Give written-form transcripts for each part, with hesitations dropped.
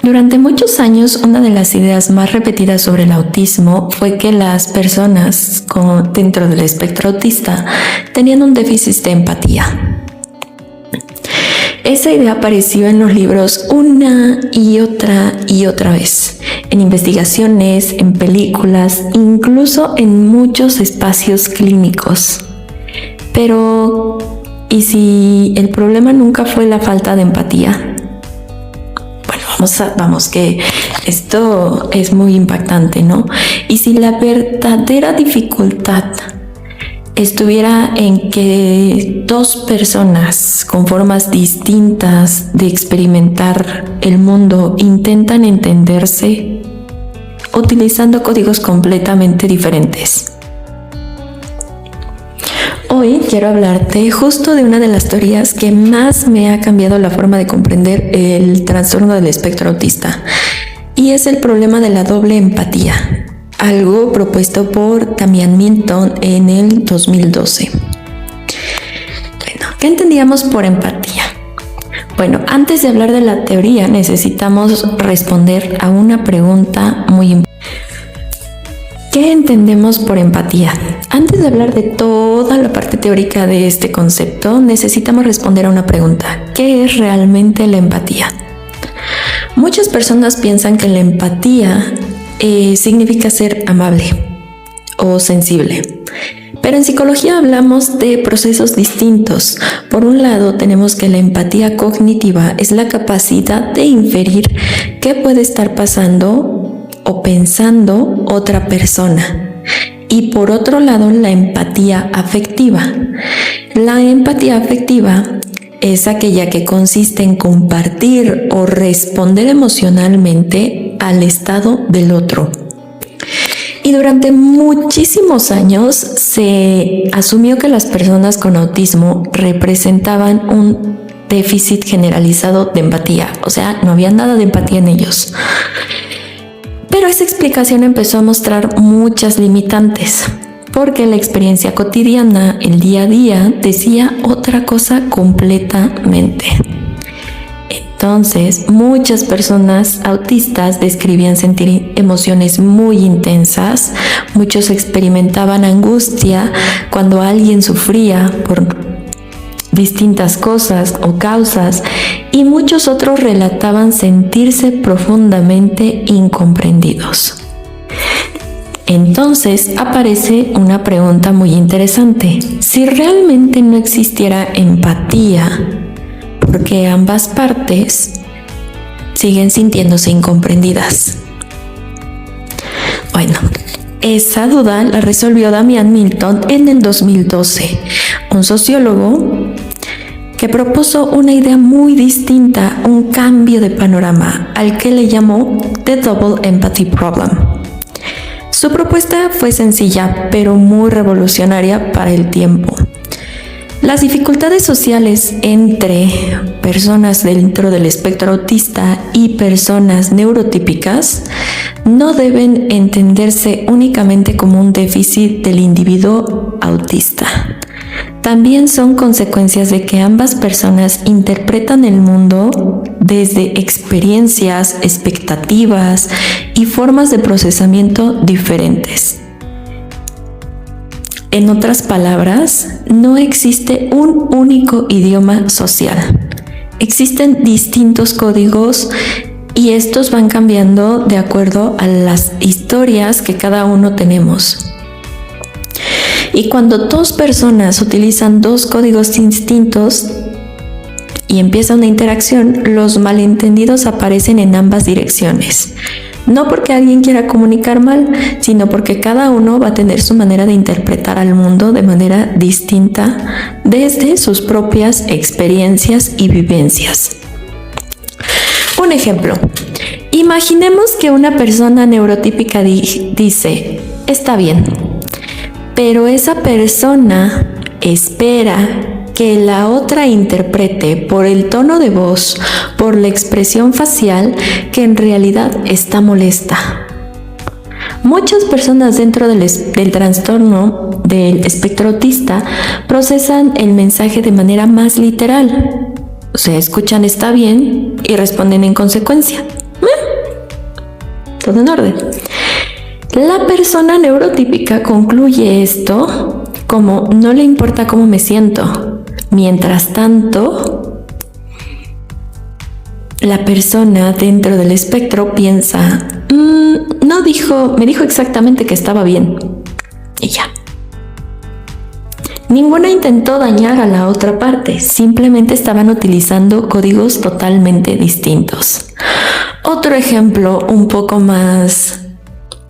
Durante muchos años, una de las ideas más repetidas sobre el autismo fue que las personas dentro del espectro autista tenían un déficit de empatía. Esa idea apareció en los libros una y otra vez, en investigaciones, en películas, incluso en muchos espacios clínicos. Pero, ¿y si el problema nunca fue la falta de empatía? Vamos, que esto es muy impactante, ¿no? Y si la verdadera dificultad estuviera en que dos personas con formas distintas de experimentar el mundo intentan entenderse utilizando códigos completamente diferentes. Hoy quiero hablarte justo de una de las teorías que más me ha cambiado la forma de comprender el trastorno del espectro autista, y es el problema de la doble empatía, algo propuesto por Damian Milton en el 2012. Bueno, ¿qué entendíamos por empatía? Bueno, antes de hablar de la teoría necesitamos responder a una pregunta muy importante. ¿Qué entendemos por empatía? Antes de hablar de toda la parte teórica de este concepto, necesitamos responder a una pregunta. ¿Qué es realmente la empatía? Muchas personas piensan que la empatía significa ser amable o sensible. Pero en psicología hablamos de procesos distintos. Por un lado, tenemos que la empatía cognitiva es la capacidad de inferir qué puede estar pasando o pensando otra persona. Y por otro lado, la empatía afectiva. La empatía afectiva es aquella que consiste en compartir o responder emocionalmente al estado del otro. Y durante muchísimos años se asumió que las personas con autismo representaban un déficit generalizado de empatía. O sea, no había nada de empatía en ellos. Pero esa explicación empezó a mostrar muchas limitantes, porque la experiencia cotidiana, el día a día, decía otra cosa completamente. Entonces, muchas personas autistas describían sentir emociones muy intensas, muchos experimentaban angustia cuando alguien sufría por distintas cosas o causas, y muchos otros relataban sentirse profundamente incomprendidos. Entonces aparece una pregunta muy interesante. Si realmente no existiera empatía, ¿por qué ambas partes siguen sintiéndose incomprendidas? Bueno, esa duda la resolvió Damian Milton en el 2012, un sociólogo que propuso una idea muy distinta, un cambio de panorama, al que le llamó The Double Empathy Problem. Su propuesta fue sencilla, pero muy revolucionaria para el tiempo. Las dificultades sociales entre personas dentro del espectro autista y personas neurotípicas no deben entenderse únicamente como un déficit del individuo autista. También son consecuencias de que ambas personas interpretan el mundo desde experiencias, expectativas y formas de procesamiento diferentes. En otras palabras, no existe un único idioma social. Existen distintos códigos y estos van cambiando de acuerdo a las historias que cada uno tenemos. Y cuando dos personas utilizan dos códigos distintos y empieza una interacción, los malentendidos aparecen en ambas direcciones. No porque alguien quiera comunicar mal, sino porque cada uno va a tener su manera de interpretar al mundo de manera distinta desde sus propias experiencias y vivencias. Un ejemplo. Imaginemos que una persona neurotípica dice, está bien, pero esa persona espera que la otra interprete por el tono de voz, por la expresión facial, que en realidad está molesta. Muchas personas dentro del trastorno del espectro autista procesan el mensaje de manera más literal. O sea, escuchan está bien y responden en consecuencia. Todo en orden. La persona neurotípica concluye esto como no le importa cómo me siento. Mientras tanto, la persona dentro del espectro piensa, me dijo exactamente que estaba bien. Y ya. Ninguna intentó dañar a la otra parte, simplemente estaban utilizando códigos totalmente distintos. Otro ejemplo un poco más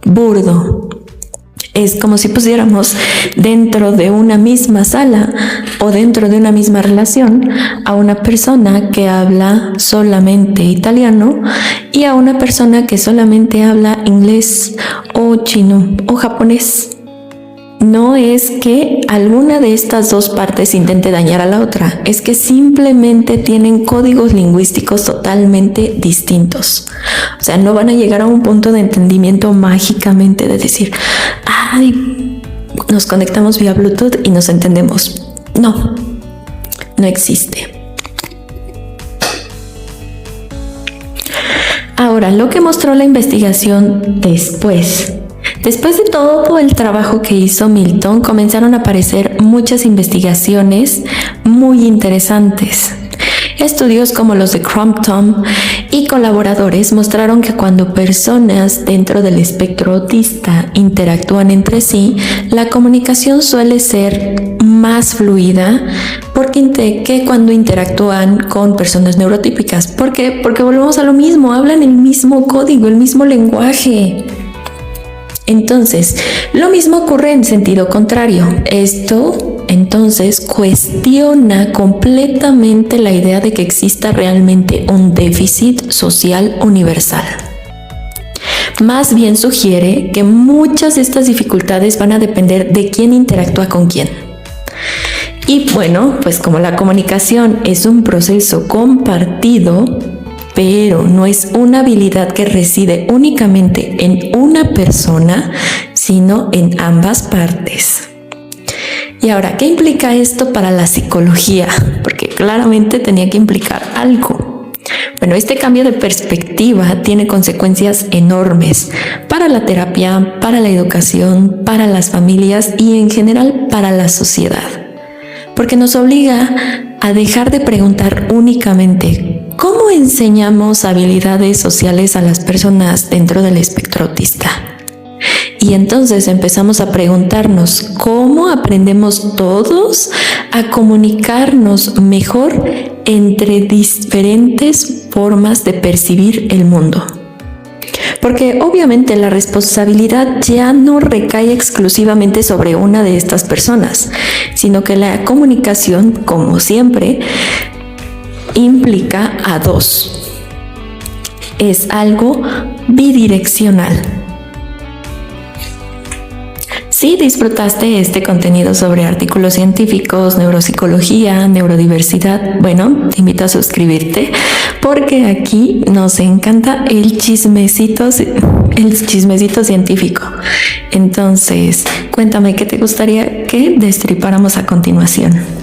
burdo es como si pusiéramos dentro de una misma sala o dentro de una misma relación a una persona que habla solamente italiano y a una persona que solamente habla inglés o chino o japonés. No es que alguna de estas dos partes intente dañar a la otra, es que simplemente tienen códigos lingüísticos totalmente distintos. O sea, no van a llegar a un punto de entendimiento mágicamente de decir, ay, nos conectamos vía Bluetooth y nos entendemos. No existe. Ahora, lo que mostró la investigación después de todo el trabajo que hizo Milton, comenzaron a aparecer muchas investigaciones muy interesantes. Estudios como los de Crompton y colaboradores mostraron que cuando personas dentro del espectro autista interactúan entre sí, la comunicación suele ser más fluida que cuando interactúan con personas neurotípicas. ¿Por qué? Porque volvemos a lo mismo, hablan el mismo código, el mismo lenguaje. Entonces, lo mismo ocurre en sentido contrario. Esto, entonces, cuestiona completamente la idea de que exista realmente un déficit social universal. Más bien sugiere que muchas de estas dificultades van a depender de quién interactúa con quién. Y bueno, pues como la comunicación es un proceso compartido, pero no es una habilidad que reside únicamente en una persona, sino en ambas partes. Y ahora, ¿qué implica esto para la psicología? Porque claramente tenía que implicar algo. Bueno, este cambio de perspectiva tiene consecuencias enormes para la terapia, para la educación, para las familias y en general para la sociedad. Porque nos obliga a dejar de preguntar únicamente ¿cómo enseñamos habilidades sociales a las personas dentro del espectro autista? Y entonces empezamos a preguntarnos ¿cómo aprendemos todos a comunicarnos mejor entre diferentes formas de percibir el mundo? Porque obviamente la responsabilidad ya no recae exclusivamente sobre una de estas personas, sino que la comunicación, como siempre, implica a dos. Es algo bidireccional. Si disfrutaste este contenido sobre artículos científicos, neuropsicología, neurodiversidad, bueno, te invito a suscribirte porque aquí nos encanta el chismecito científico. Entonces, cuéntame qué te gustaría que destripáramos a continuación.